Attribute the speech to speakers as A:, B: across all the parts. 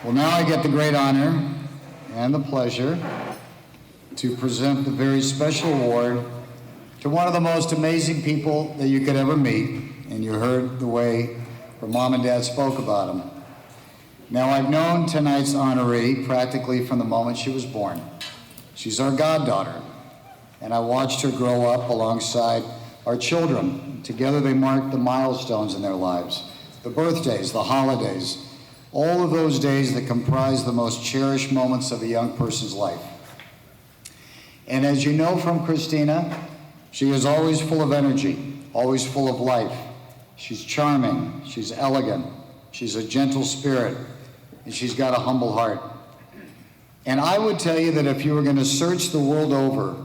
A: Well, now I get the great honor and the pleasure to present the very special award to one of the most amazing people that you could ever meet, and you heard the way her mom and dad spoke about him. Now, I've known tonight's honoree practically from the moment she was born. She's our goddaughter, and I watched her grow up alongside our children. Together they marked the milestones in their lives, the birthdays, the holidays, all of those days that comprise the most cherished moments of a young person's life. And as you know from Christina, she is always full of energy, always full of life. She's charming, she's elegant, she's a gentle spirit, and she's got a humble heart. And I would tell you that if you were going to search the world over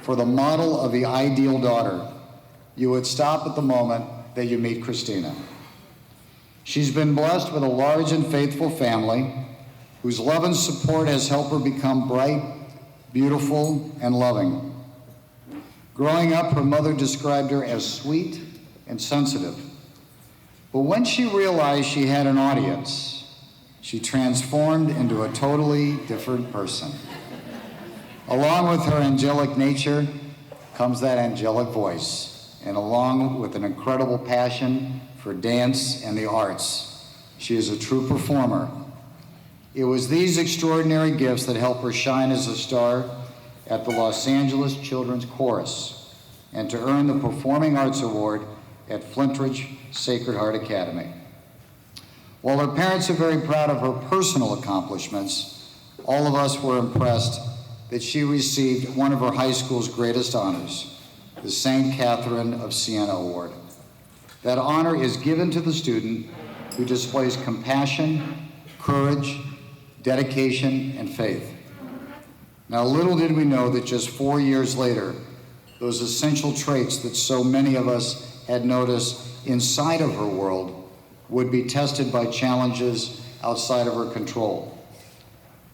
A: for the model of the ideal daughter, you would stop at the moment that you meet Christina. She's been blessed with a large and faithful family whose love and support has helped her become bright, beautiful, and loving. Growing up, her mother described her as sweet and sensitive. But when she realized she had an audience, she transformed into a totally different person. Along with her angelic nature comes that angelic voice, and along with an incredible passion for dance and the arts, she is a true performer. It was these extraordinary gifts that helped her shine as a star at the Los Angeles Children's Chorus and to earn the Performing Arts Award at Flintridge Sacred Heart Academy. While her parents are very proud of her personal accomplishments, all of us were impressed that she received one of her high school's greatest honors, the St. Catherine of Siena Award. That honor is given to the student who displays compassion, courage, dedication, and faith. Now, little did we know that just 4 years later, those essential traits that so many of us had noticed inside of her world would be tested by challenges outside of her control.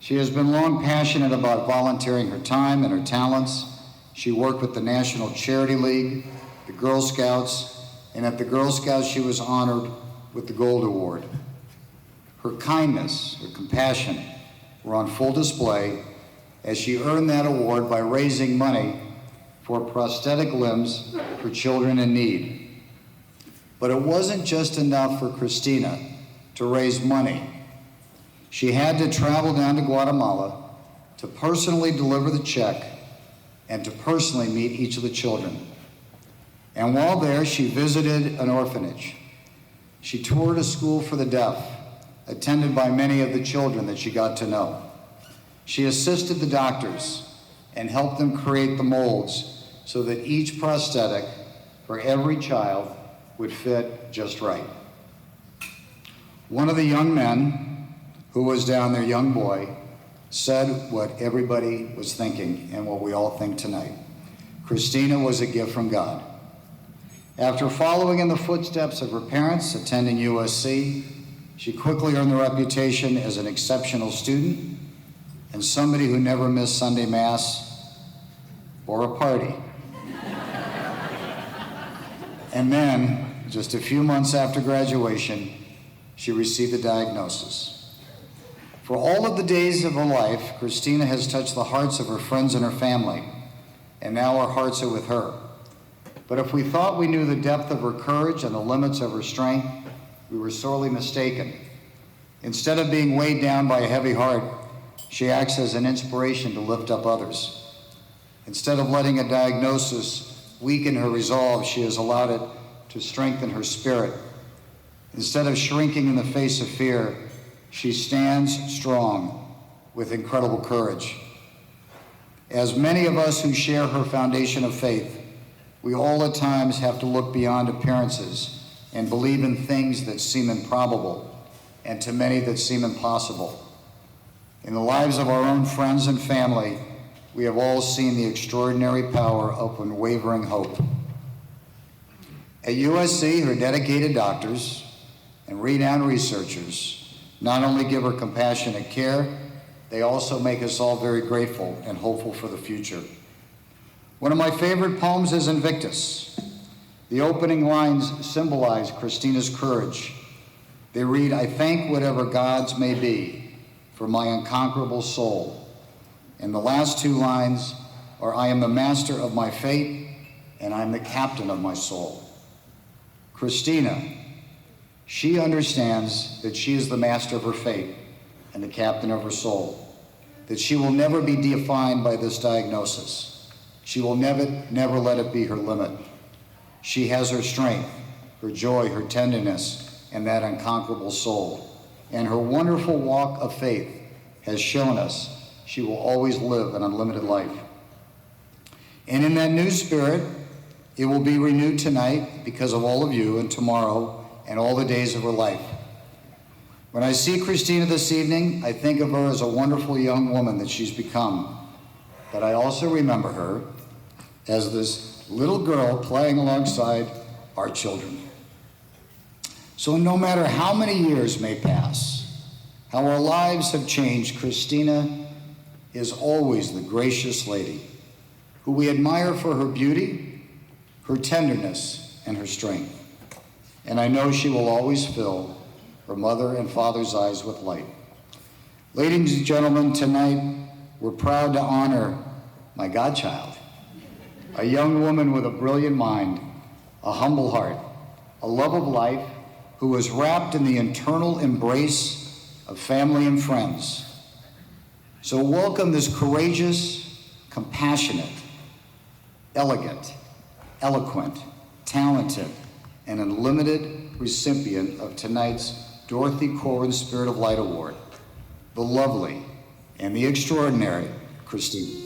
A: She has been long passionate about volunteering her time and her talents. She worked with the National Charity League, the Girl Scouts, and at the Girl Scouts she was honored with the Gold Award. Her kindness, her compassion were on full display as she earned that award by raising money for prosthetic limbs for children in need. But it wasn't just enough for Christina to raise money. She had to travel down to Guatemala to personally deliver the check and to personally meet each of the children. And while there, she visited an orphanage. She toured a school for the deaf, attended by many of the children that she got to know. She assisted the doctors and helped them create the molds so that each prosthetic for every child would fit just right. One of the young men who was down there, young boy, said what everybody was thinking and what we all think tonight. Christina was a gift from God. After following in the footsteps of her parents, attending USC, she quickly earned the reputation as an exceptional student and somebody who never missed Sunday Mass or a party. And then, just a few months after graduation, she received a diagnosis. For all of the days of her life, Christina has touched the hearts of her friends and her family, and now our hearts are with her. But if we thought we knew the depth of her courage and the limits of her strength, we were sorely mistaken. Instead of being weighed down by a heavy heart, she acts as an inspiration to lift up others. Instead of letting a diagnosis weaken her resolve, she has allowed it to strengthen her spirit. Instead of shrinking in the face of fear, she stands strong with incredible courage. As many of us who share her foundation of faith, we all at times have to look beyond appearances and believe in things that seem improbable and to many that seem impossible. In the lives of our own friends and family, we have all seen the extraordinary power of unwavering hope. At USC, her dedicated doctors and renowned researchers not only give her compassionate care, they also make us all very grateful and hopeful for the future. One of my favorite poems is Invictus. The opening lines symbolize Christina's courage. They read, "I thank whatever gods may be, for my unconquerable soul. And the last two lines are, I am the master of my fate, and I'm the captain of my soul. Christina, she understands that she is the master of her fate and the captain of her soul, that she will never be defined by this diagnosis. She will never let it be her limit. She has her strength, her joy, her tenderness, and that unconquerable soul. And her wonderful walk of faith has shown us she will always live an unlimited life. And in that new spirit, it will be renewed tonight because of all of you, and tomorrow, and all the days of her life. When I see Christina this evening, I think of her as a wonderful young woman that she's become. But I also remember her as this little girl playing alongside our children. So no matter how many years may pass, how our lives have changed, Christina is always the gracious lady who we admire for her beauty, her tenderness, and her strength. And I know she will always fill her mother and father's eyes with light. Ladies and gentlemen, tonight we're proud to honor my godchild, a young woman with a brilliant mind, a humble heart, a love of life, who is wrapped in the eternal embrace of family and friends. So welcome this courageous, compassionate, elegant, eloquent, talented, and unlimited recipient of tonight's Dorothy Corwin Spirit of Light Award, the lovely and the extraordinary Christina.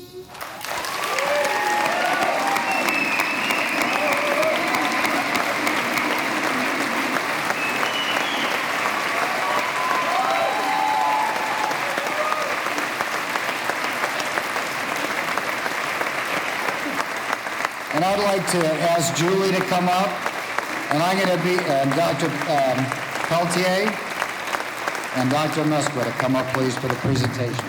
A: And I'd like to ask Julie to come up, and I'm going to be Dr. Peltier and Dr. Mesqua to come up, please, for the presentation.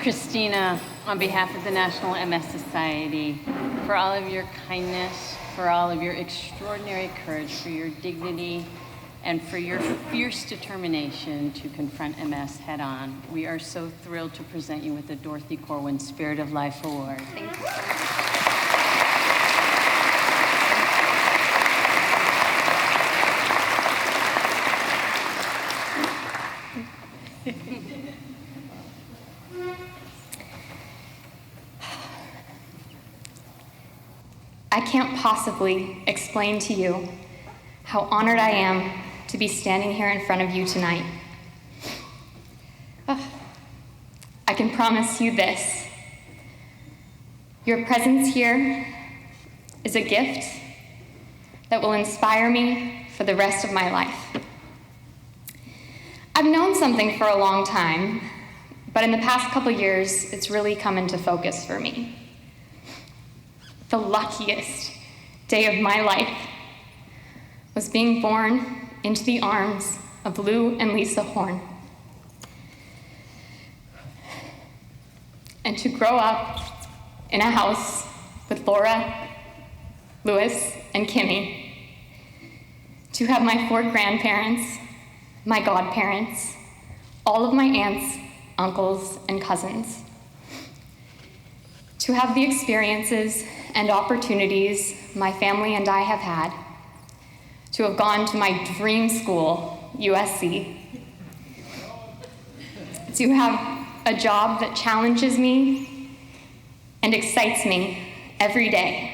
B: Christina, on behalf of the National MS Society, for all of your kindness, for all of your extraordinary courage, for your dignity, and for your fierce determination to confront MS head on, we are so thrilled to present you with the Dorothy Corwin Spirit of Life Award. Thank you.
C: I can't possibly explain to you how honored I am to be standing here in front of you tonight. I can promise you this. Your presence here is a gift that will inspire me for the rest of my life. I've known something for a long time, but in the past couple years, it's really come into focus for me. The luckiest day of my life was being born into the arms of Lou and Lisa Horne. And to grow up in a house with Laura, Louis, and Kimmy. To have my 4 grandparents, my godparents, all of my aunts, uncles, and cousins. To have the experiences and opportunities my family and I have had, to have gone to my dream school, USC, to have a job that challenges me and excites me every day,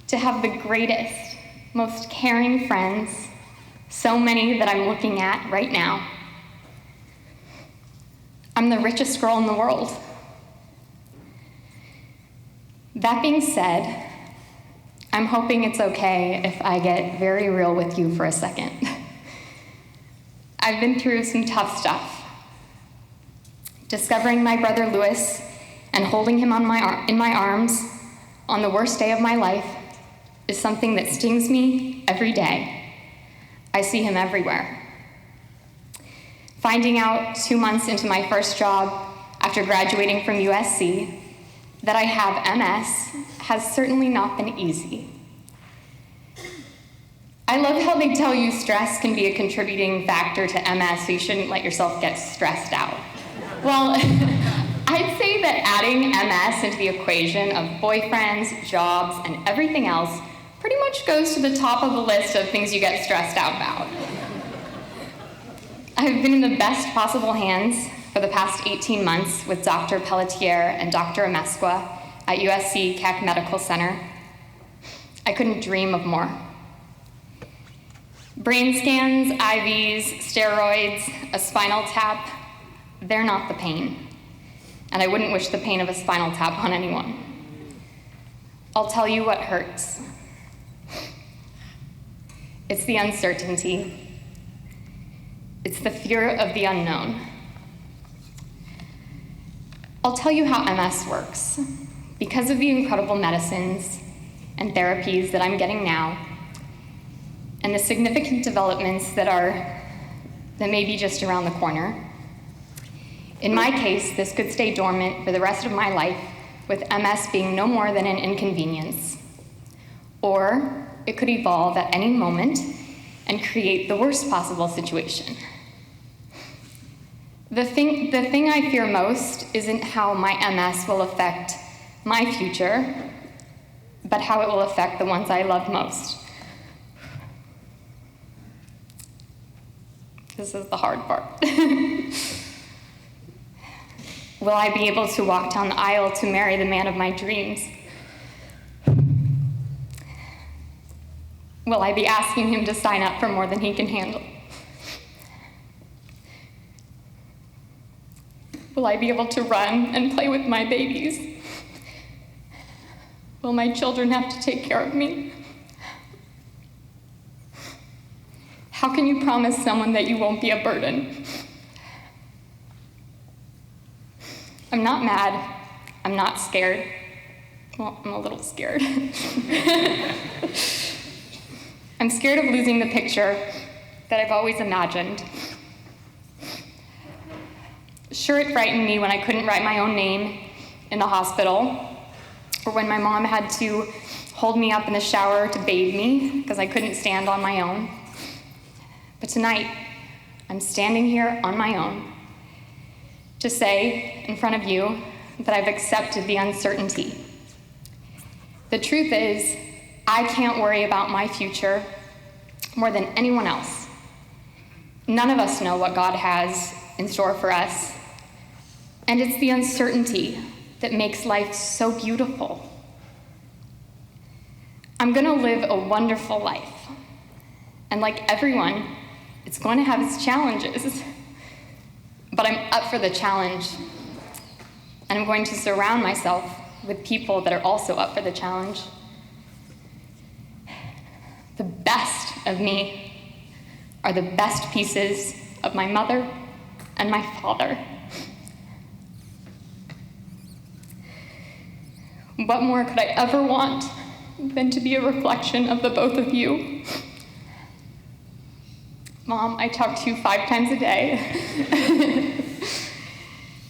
C: to have the greatest, most caring friends, so many that I'm looking at right now. I'm the richest girl in the world. That being said, I'm hoping it's okay if I get very real with you for a second. I've been through some tough stuff. Discovering my brother Louis and holding him in my arms on the worst day of my life is something that stings me every day. I see him everywhere. Finding out 2 months into my first job after graduating from USC that I have MS has certainly not been easy. I love how they tell you stress can be a contributing factor to MS, so you shouldn't let yourself get stressed out. Well, I'd say that adding MS into the equation of boyfriends, jobs, and everything else pretty much goes to the top of the list of things you get stressed out about. I've been in the best possible hands for the past 18 months with Dr. Pelletier and Dr. Amesqua at USC Keck Medical Center. I couldn't dream of more. Brain scans, IVs, steroids, a spinal tap, they're not the pain. And I wouldn't wish the pain of a spinal tap on anyone. I'll tell you what hurts. It's the uncertainty. It's the fear of the unknown. I'll tell you how MS works. Because of the incredible medicines and therapies that I'm getting now, and the significant developments that may be just around the corner. In my case, this could stay dormant for the rest of my life, with MS being no more than an inconvenience. Or it could evolve at any moment and create the worst possible situation. The thing I fear most isn't how my MS will affect my future, but how it will affect the ones I love most. This is the hard part. Will I be able to walk down the aisle to marry the man of my dreams? Will I be asking him to sign up for more than he can handle? Will I be able to run and play with my babies? Will my children have to take care of me? How can you promise someone that you won't be a burden? I'm not mad. I'm not scared. Well, I'm a little scared. I'm scared of losing the picture that I've always imagined. Sure, it frightened me when I couldn't write my own name in the hospital, or when my mom had to hold me up in the shower to bathe me because I couldn't stand on my own. But tonight, I'm standing here on my own to say in front of you that I've accepted the uncertainty. The truth is, I can't worry about my future more than anyone else. None of us know what God has in store for us, and it's the uncertainty that makes life so beautiful. I'm gonna live a wonderful life, and like everyone, it's going to have its challenges, but I'm up for the challenge, and I'm going to surround myself with people that are also up for the challenge. The best of me are the best pieces of my mother and my father. What more could I ever want than to be a reflection of the both of you? Mom, I talk to you 5 times a day.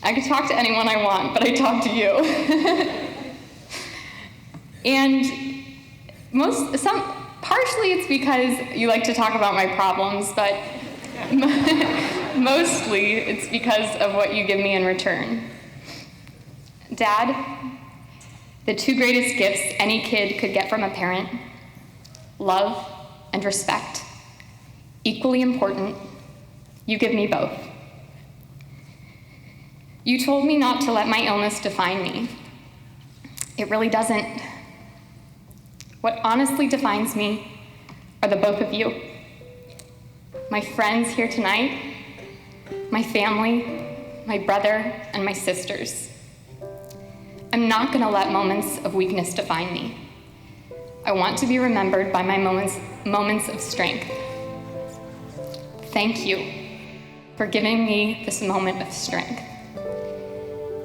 C: I could talk to anyone I want, but I talk to you. And partially it's because you like to talk about my problems, but mostly it's because of what you give me in return. Dad, the 2 greatest gifts any kid could get from a parent, love and respect. Equally important, you give me both. You told me not to let my illness define me. It really doesn't. What honestly defines me are the both of you. My friends here tonight, my family, my brother, and my sisters. I'm not gonna let moments of weakness define me. I want to be remembered by my moments of strength. Thank you for giving me this moment of strength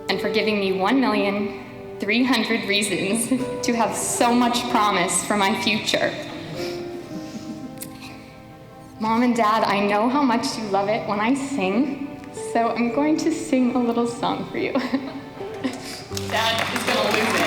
C: and for giving me 1,300,000 reasons to have so much promise for my future. Mom, Mom and Dad, I know how much you love it when I sing, so I'm going to sing a little song for you. Dad is gonna lose it.